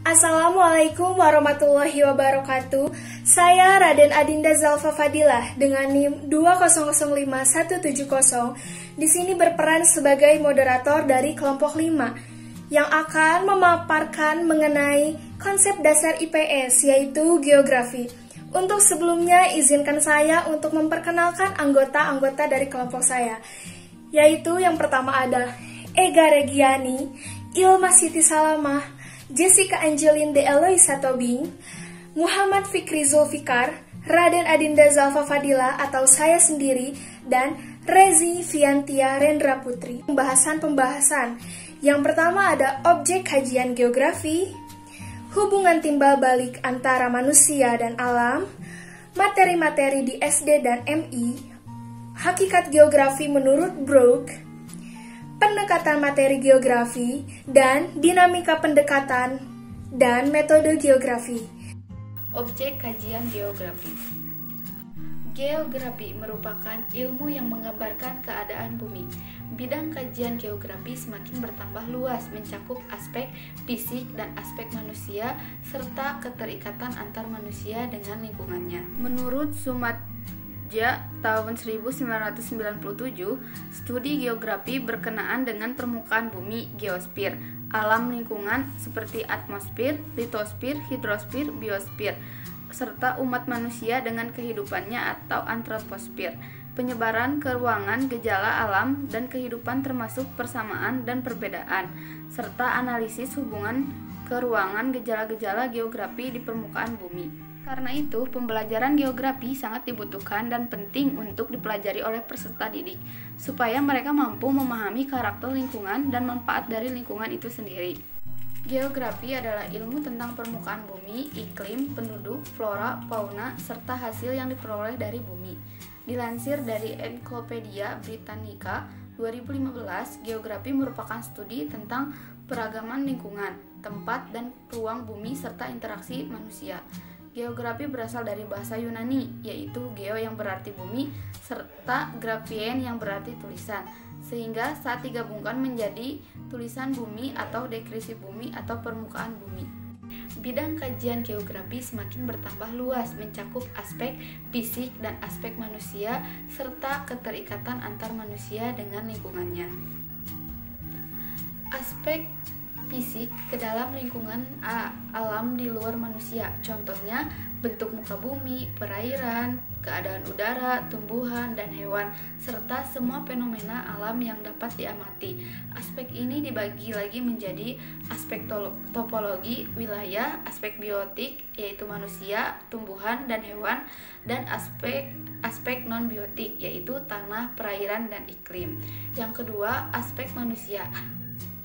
Assalamualaikum warahmatullahi wabarakatuh. Saya Raden Adinda Zalfa Fadilah dengan NIM 2005170 di sini berperan sebagai moderator dari kelompok 5 yang akan memaparkan mengenai konsep dasar IPS yaitu geografi. Untuk sebelumnya izinkan saya untuk memperkenalkan anggota-anggota dari kelompok saya, yaitu yang pertama ada Ega Regiani, Ilma Siti Salamah, Jessica Angeline de Eloisa Tobing, Muhammad Fikri Zulfikar, Raden Adinda Zalfa Fadila atau saya sendiri, dan Rezi Fiantia Rendra Putri. Pembahasan yang pertama ada objek kajian geografi, hubungan timbal balik antara manusia dan alam, materi-materi di SD dan MI, hakikat geografi menurut Brooke, pendekatan materi geografi, dan dinamika pendekatan dan metode geografi. Objek kajian geografi. Geografi merupakan ilmu yang menggambarkan keadaan bumi. Bidang kajian geografi semakin bertambah luas, mencakup aspek fisik dan aspek manusia, serta keterikatan antar manusia dengan lingkungannya. Menurut tahun 1997, studi geografi berkenaan dengan permukaan bumi, geosfer, alam lingkungan seperti atmosfer, litosfer, hidrosfer, biosfer, serta umat manusia dengan kehidupannya atau antroposfer, penyebaran ke ruangan, gejala alam dan kehidupan termasuk persamaan dan perbedaan, serta analisis hubungan ke ruangan gejala-gejala geografi di permukaan bumi. Karena itu, pembelajaran geografi sangat dibutuhkan dan penting untuk dipelajari oleh peserta didik, supaya mereka mampu memahami karakter lingkungan dan manfaat dari lingkungan itu sendiri. Geografi adalah ilmu tentang permukaan bumi, iklim, penduduk, flora, fauna, serta hasil yang diperoleh dari bumi. Dilansir dari Encyclopedia Britannica 2015, geografi merupakan studi tentang peragaman lingkungan, tempat dan ruang bumi serta interaksi manusia. Geografi berasal dari bahasa Yunani, yaitu geo yang berarti bumi, serta graphien yang berarti tulisan, sehingga saat digabungkan menjadi tulisan bumi atau deskripsi bumi atau permukaan bumi. Bidang kajian geografi semakin bertambah luas, mencakup aspek fisik dan aspek manusia, serta keterikatan antar manusia dengan lingkungannya. Aspek fisik ke dalam lingkungan alam di luar manusia, contohnya bentuk muka bumi, perairan, keadaan udara, tumbuhan, dan hewan, serta semua fenomena alam yang dapat diamati. Aspek ini dibagi lagi menjadi aspek topologi wilayah, aspek biotik yaitu manusia, tumbuhan, dan hewan, dan aspek non-biotik yaitu tanah, perairan, dan iklim. Yang kedua, aspek manusia.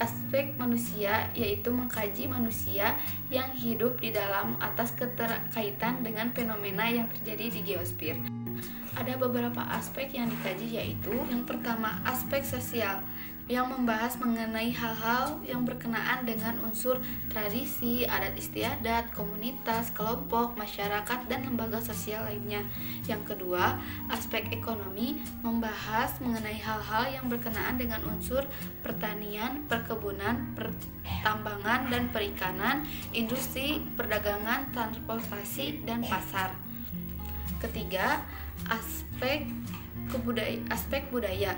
Aspek manusia yaitu mengkaji manusia yang hidup di dalam atas keterkaitan dengan fenomena yang terjadi di geosfer. Ada beberapa aspek yang dikaji, yaitu yang pertama aspek sosial yang membahas mengenai hal-hal yang berkenaan dengan unsur tradisi, adat istiadat, komunitas, kelompok, masyarakat, dan lembaga sosial lainnya. Yang kedua, aspek ekonomi membahas mengenai hal-hal yang berkenaan dengan unsur pertanian, perkebunan, pertambangan, dan perikanan, industri, perdagangan, transportasi, dan pasar. Ketiga, aspek budaya.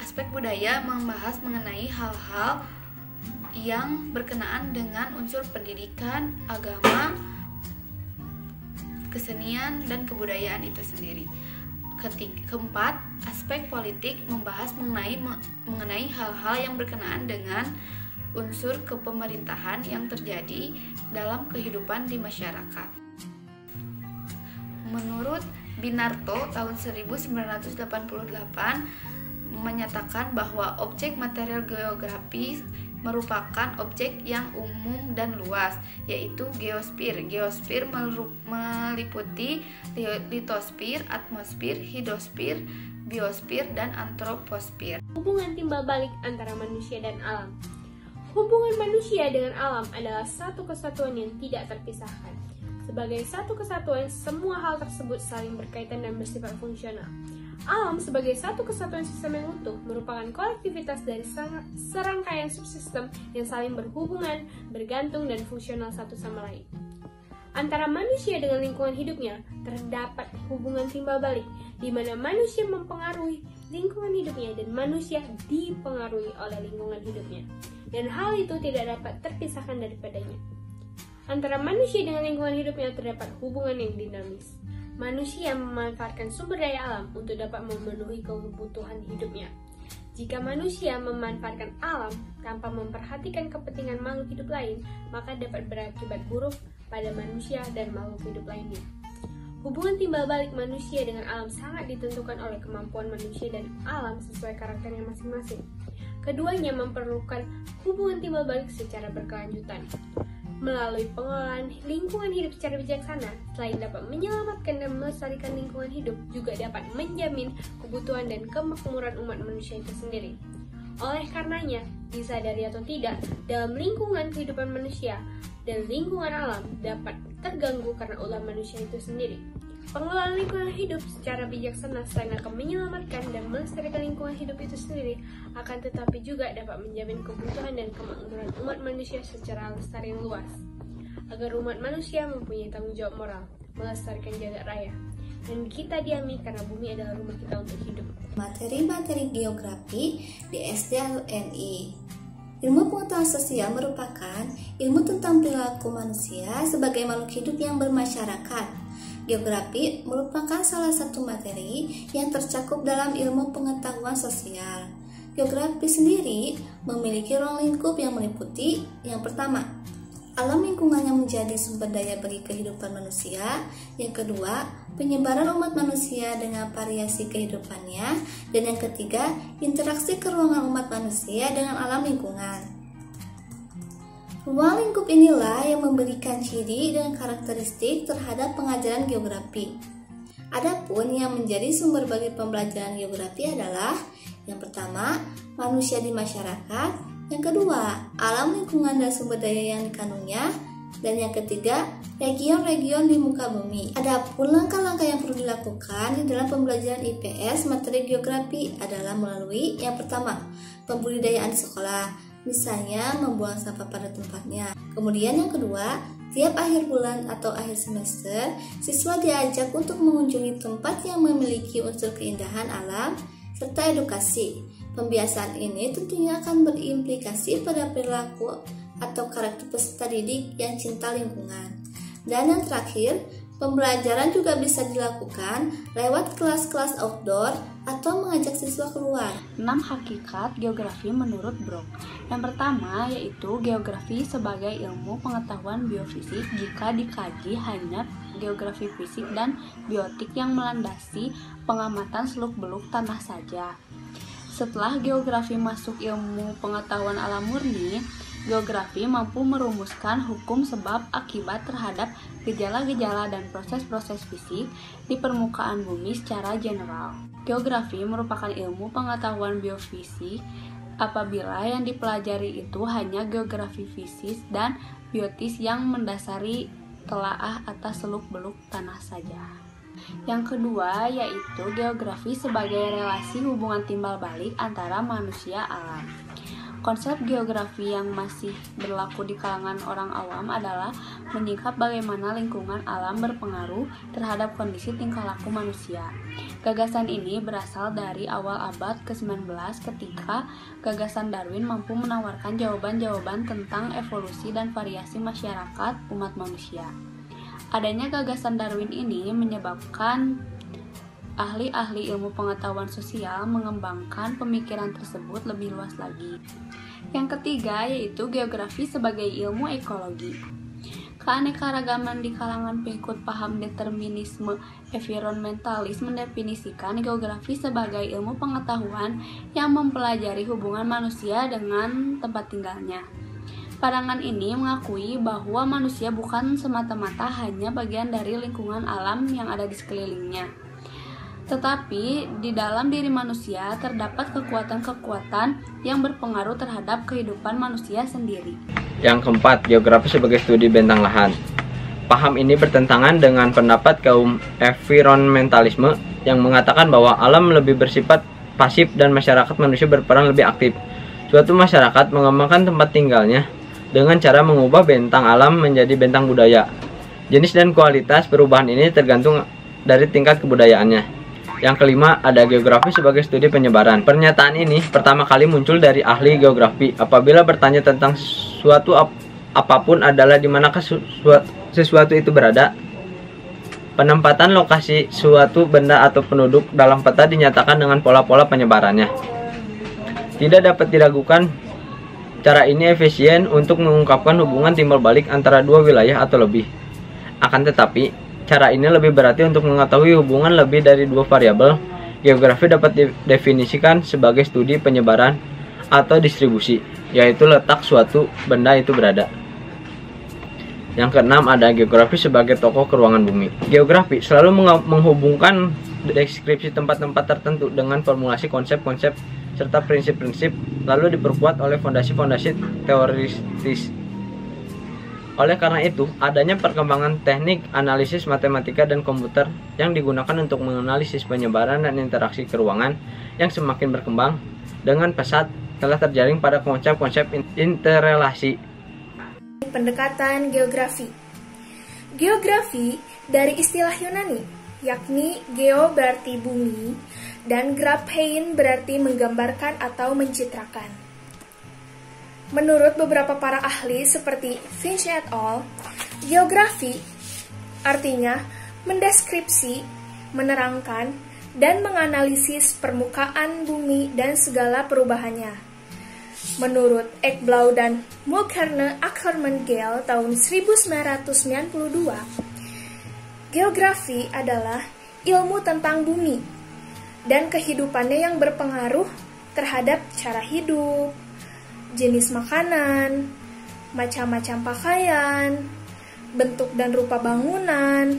Aspek budaya membahas mengenai hal-hal yang berkenaan dengan unsur pendidikan, agama, kesenian, dan kebudayaan itu sendiri. Keempat, aspek politik membahas mengenai hal-hal yang berkenaan dengan unsur kepemerintahan yang terjadi dalam kehidupan di masyarakat. Menurut Binarto tahun 1988 menyatakan bahwa objek material geografis merupakan objek yang umum dan luas, yaitu geosfer. Geosfer meliputi litosfer, atmosfer, hidrosfer, biosfer, dan antroposfer. Hubungan timbal balik antara manusia dan alam. Hubungan manusia dengan alam adalah satu kesatuan yang tidak terpisahkan. Sebagai satu kesatuan, semua hal tersebut saling berkaitan dan bersifat fungsional. Alam sebagai satu kesatuan sistem yang utuh merupakan kolektivitas dari serangkaian subsistem yang saling berhubungan, bergantung, dan fungsional satu sama lain. Antara manusia dengan lingkungan hidupnya terdapat hubungan timbal balik, di mana manusia mempengaruhi lingkungan hidupnya dan manusia dipengaruhi oleh lingkungan hidupnya. Dan hal itu tidak dapat terpisahkan daripadanya. Antara manusia dengan lingkungan hidupnya terdapat hubungan yang dinamis. Manusia memanfaatkan sumber daya alam untuk dapat memenuhi kebutuhan hidupnya. Jika manusia memanfaatkan alam tanpa memperhatikan kepentingan makhluk hidup lain, maka dapat berakibat buruk pada manusia dan makhluk hidup lainnya. Hubungan timbal balik manusia dengan alam sangat ditentukan oleh kemampuan manusia dan alam sesuai karakternya masing-masing. Keduanya memerlukan hubungan timbal balik secara berkelanjutan. Melalui pengelolaan lingkungan hidup secara bijaksana, selain dapat menyelamatkan dan melestarikan lingkungan hidup, juga dapat menjamin kebutuhan dan kemakmuran umat manusia itu sendiri. Oleh karenanya, disadari atau tidak, dalam lingkungan kehidupan manusia dan lingkungan alam dapat terganggu karena ulah manusia itu sendiri. Pengelolaan lingkungan hidup secara bijaksana selain akan menyelamatkan dan melestarikan lingkungan hidup itu sendiri, akan tetapi juga dapat menjamin kebutuhan dan kemakmuran umat manusia secara lestari yang luas, agar umat manusia mempunyai tanggung jawab moral, melestarikan jagat raya, dan kita diami karena bumi adalah rumah kita untuk hidup. Materi-materi geografi di SDLNI. Ilmu pengetahuan sosial merupakan ilmu tentang perilaku manusia sebagai makhluk hidup yang bermasyarakat. Geografi merupakan salah satu materi yang tercakup dalam ilmu pengetahuan sosial. Geografi sendiri memiliki ruang lingkup yang meliputi yang pertama, alam lingkungan yang menjadi sumber daya bagi kehidupan manusia. Yang kedua, penyebaran umat manusia dengan variasi kehidupannya. Dan yang ketiga, interaksi keruangan umat manusia dengan alam lingkungan. Ruang lingkup inilah yang memberikan ciri dan karakteristik terhadap pengajaran geografi. Adapun yang menjadi sumber bagi pembelajaran geografi adalah yang pertama, manusia di masyarakat, yang kedua, alam lingkungan dan sumber daya yang dikandungnya, dan yang ketiga, region-region di muka bumi. Adapun langkah-langkah yang perlu dilakukan di dalam pembelajaran IPS materi geografi adalah melalui yang pertama, pembudidayaan di sekolah. Misalnya membuang sampah pada tempatnya. Kemudian yang kedua, tiap akhir bulan atau akhir semester, siswa diajak untuk mengunjungi tempat yang memiliki unsur keindahan alam serta edukasi. Pembiasaan ini tentunya akan berimplikasi pada perilaku atau karakter peserta didik yang cinta lingkungan. Dan yang terakhir, pembelajaran juga bisa dilakukan lewat kelas-kelas outdoor atau mengajak siswa keluar. 6 hakikat geografi menurut Brock. Yang pertama yaitu geografi sebagai ilmu pengetahuan biofisik jika dikaji hanya geografi fisik dan biotik yang melandasi pengamatan seluk-beluk tanah saja. Setelah geografi masuk ilmu pengetahuan alam murni, geografi mampu merumuskan hukum sebab akibat terhadap gejala-gejala dan proses-proses fisik di permukaan bumi secara general. Geografi merupakan ilmu pengetahuan biofisik apabila yang dipelajari itu hanya geografi fisik dan biotis yang mendasari telaah atas seluk-beluk tanah saja. Yang kedua yaitu geografi sebagai relasi hubungan timbal balik antara manusia alam. Konsep geografi yang masih berlaku di kalangan orang awam adalah menyingkap bagaimana lingkungan alam berpengaruh terhadap kondisi tingkah laku manusia. Gagasan ini berasal dari awal abad ke-19 ketika gagasan Darwin mampu menawarkan jawaban-jawaban tentang evolusi dan variasi masyarakat umat manusia. Adanya gagasan Darwin ini menyebabkan ahli-ahli ilmu pengetahuan sosial mengembangkan pemikiran tersebut lebih luas lagi. Yang ketiga yaitu geografi sebagai ilmu ekologi. Keanekaragaman di kalangan pengikut paham determinisme environmentalis mendefinisikan geografi sebagai ilmu pengetahuan yang mempelajari hubungan manusia dengan tempat tinggalnya. Pandangan ini mengakui bahwa manusia bukan semata-mata hanya bagian dari lingkungan alam yang ada di sekelilingnya, tetapi di dalam diri manusia terdapat kekuatan-kekuatan yang berpengaruh terhadap kehidupan manusia sendiri. Yang keempat, geografi sebagai studi bentang lahan. Paham ini bertentangan dengan pendapat kaum environmentalisme yang mengatakan bahwa alam lebih bersifat pasif dan masyarakat manusia berperan lebih aktif. Suatu masyarakat mengembangkan tempat tinggalnya dengan cara mengubah bentang alam menjadi bentang budaya. Jenis dan kualitas perubahan ini tergantung dari tingkat kebudayaannya. Yang kelima, ada geografi sebagai studi penyebaran. Pernyataan ini pertama kali muncul dari ahli geografi apabila bertanya tentang suatu apapun adalah di manakah sesuatu itu berada. Penempatan lokasi suatu benda atau penduduk dalam peta dinyatakan dengan pola-pola penyebarannya. Tidak dapat diragukan, cara ini efisien untuk mengungkapkan hubungan timbal balik antara dua wilayah atau lebih. Akan tetapi, cara ini lebih berarti untuk mengetahui hubungan lebih dari dua variabel. Geografi dapat didefinisikan sebagai studi penyebaran atau distribusi, yaitu letak suatu benda itu berada. Yang keenam, ada geografi sebagai tokoh keruangan bumi. Geografi selalu menghubungkan deskripsi tempat-tempat tertentu dengan formulasi konsep-konsep serta prinsip-prinsip, lalu diperkuat oleh fondasi-fondasi teoritis. Oleh karena itu, adanya perkembangan teknik analisis matematika dan komputer yang digunakan untuk menganalisis penyebaran dan interaksi keruangan yang semakin berkembang dengan pesat telah terjaring pada konsep-konsep interrelasi. Pendekatan geografi. Geografi dari istilah Yunani, yakni geo berarti bumi dan graphein berarti menggambarkan atau mencitrakan. Menurut beberapa para ahli seperti Finch et al., geografi artinya mendeskripsi, menerangkan, dan menganalisis permukaan bumi dan segala perubahannya. Menurut Ekblau dan Mulkerne Ackermann-Gell tahun 1992, geografi adalah ilmu tentang bumi dan kehidupannya yang berpengaruh terhadap cara hidup, jenis makanan, macam-macam pakaian, bentuk dan rupa bangunan,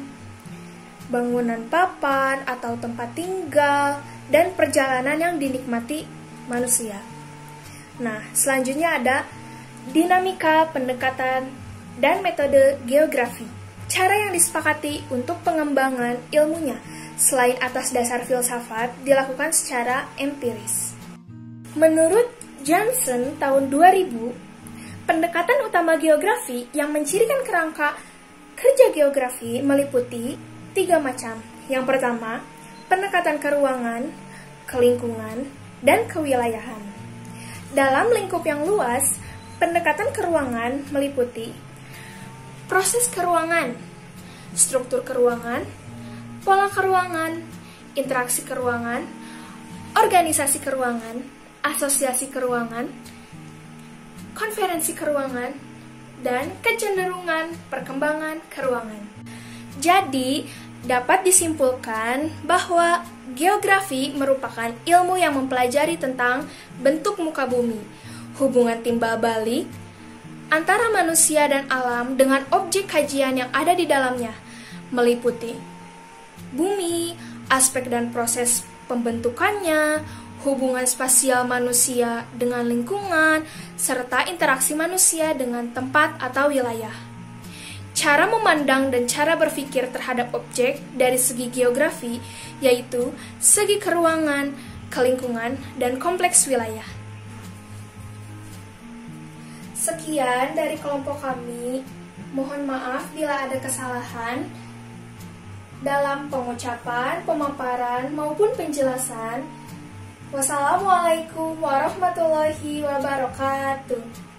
bangunan papan atau tempat tinggal, dan perjalanan yang dinikmati manusia. Nah, selanjutnya ada dinamika pendekatan dan metode geografi. Cara yang disepakati untuk pengembangan ilmunya, selain atas dasar filsafat, dilakukan secara empiris. Menurut Johnson tahun 2000, pendekatan utama geografi yang mencirikan kerangka kerja geografi meliputi 3 macam. Yang pertama, pendekatan ke ruangan, ke lingkungan, dan kewilayahan. Dalam lingkup yang luas, pendekatan ke ruangan meliputi proses keruangan, struktur keruangan, pola keruangan, interaksi keruangan, organisasi keruangan, asosiasi keruangan, konferensi keruangan, dan kecenderungan perkembangan keruangan. Jadi, dapat disimpulkan bahwa geografi merupakan ilmu yang mempelajari tentang bentuk muka bumi, hubungan timbal balik antara manusia dan alam dengan objek kajian yang ada di dalamnya, meliputi bumi, aspek dan proses pembentukannya, hubungan spasial manusia dengan lingkungan, serta interaksi manusia dengan tempat atau wilayah. Cara memandang dan cara berpikir terhadap objek dari segi geografi, yaitu segi keruangan, kelingkungan, dan kompleks wilayah. Sekian dari kelompok kami. Mohon maaf bila ada kesalahan dalam pengucapan, pemaparan, maupun penjelasan. Wassalamualaikum warahmatullahi wabarakatuh.